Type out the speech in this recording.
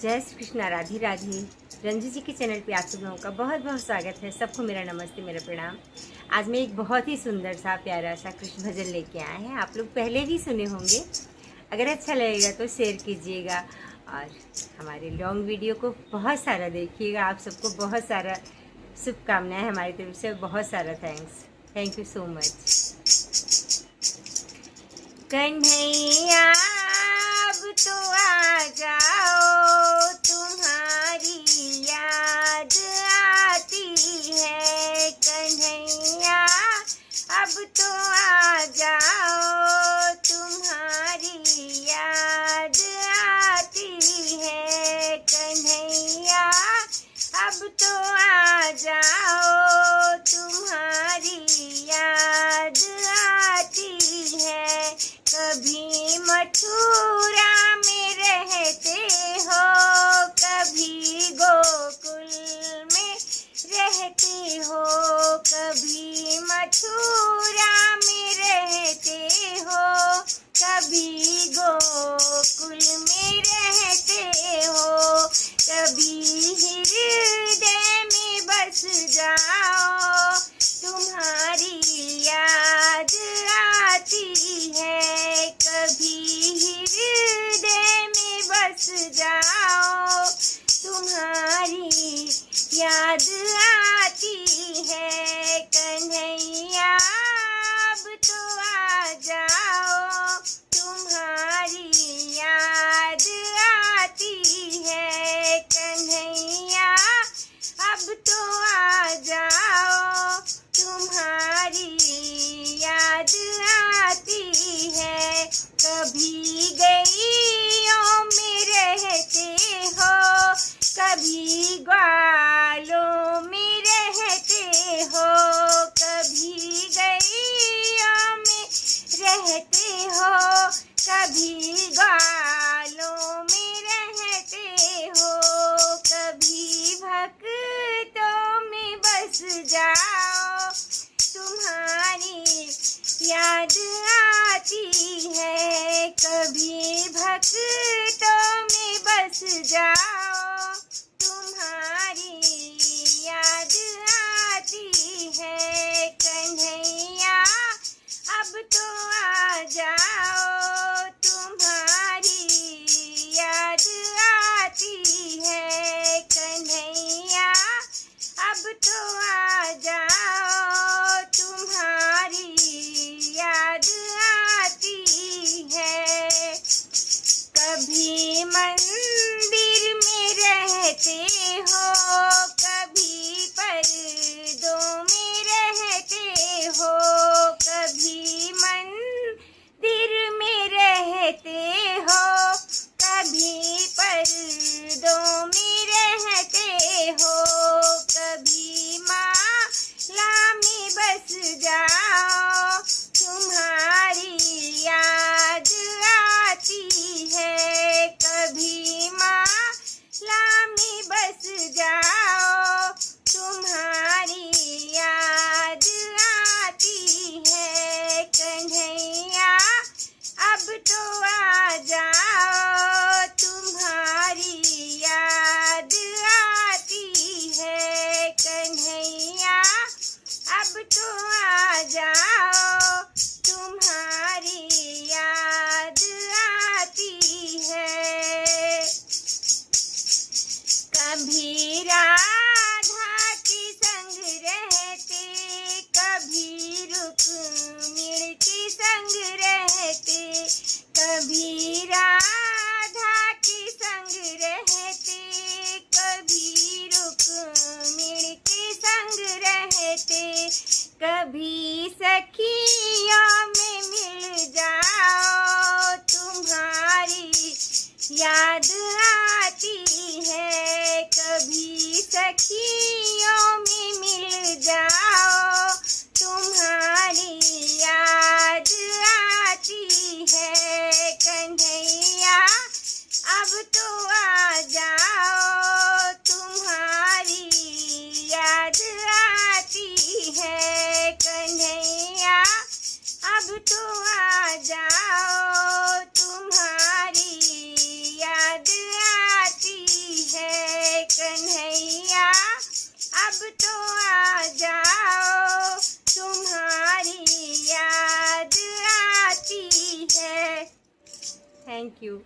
जय श्री कृष्णा, राधे राधे। रंजू जी के चैनल पे आप सब लोगों का बहुत बहुत स्वागत है। सबको मेरा नमस्ते, मेरा प्रणाम। आज मैं एक बहुत ही सुंदर सा प्यारा सा कृष्ण भजन लेके आए हैं। आप लोग पहले भी सुने होंगे। अगर अच्छा लगेगा तो शेयर कीजिएगा और हमारे लॉन्ग वीडियो को बहुत सारा देखिएगा। आप सबको बहुत सारा शुभकामनाएँ हमारी तरफ से, बहुत सारा thanks. Thank you so much. Kanhaiya अब तो आ जाओ, तुम्हारी याद आती है। कन्हैया अब तो आ जाओ, तुम्हारी याद आती है। कन्हैया अब तो आ जाओ, तुम्हारी याद आती है। कभी मथुरा में रहते हो, कभी गोकुल में रहते हो। कभी मथुरा में रहते हो, कभी गोकुल में रहते हो। कभी हृदय में बस जाओ, तुम्हारी याद आती है। कभी हृदय में बस जाओ, तुम्हारी याद आती है। कन्हैया अब तो आ जाओ, तुम्हारी याद आती है। कन्हैया अब तो आ जाओ, तुम्हारी याद आती है। कभी गैयों में रहते हो, कभी ग्वालों में रहते हो। कभी गैयों में रहते हो, कभी ग्वालों में रहते हो। कभी भक्तों में बस जाओ, तुम्हारी याद आती है। कभी भक्तों में बस जाओ, तुम्हारी याद आती है। कन्हैया अब तो आ जाओ, तुम्हारी याद आती है। कन्हैया अब तो आ जाओ, तुम्हारी याद आती है। कभी मंदिर में रहते हो, कभी पर्दों में रहते हो। कभी मंदिर में रहते हो, कभी पर्दों में रहते हो। कभी माला में बस जाओ, तुम्हारी याद आती है। कभी माला में बस जाओ, तुम्हारी याद आती है। कन्हैया अब तो आ जाओ, तुम्हारी याद आती है। कन्हैया अब तो आ जाओ, तुम्हारी याद आती है। कभी राधा के संग रहते, कभी रुक्मिणी के संग रहते। कभी राधा के संग रहते, कभी रुक्मिणी के संग रहते। कभी सखियों में मिल जाओ, तुम्हारी याद आती है। कभी सखियों में मिल जाओ, तुम्हारी याद आती है। कन्हैया अब तो आ जाओ, तुम्हारी याद आती है। कन्हैया अब तो आ जाओ, तुम्हारी याद आती अब तो आ जाओ, तुम्हारी याद आती है। Thank you.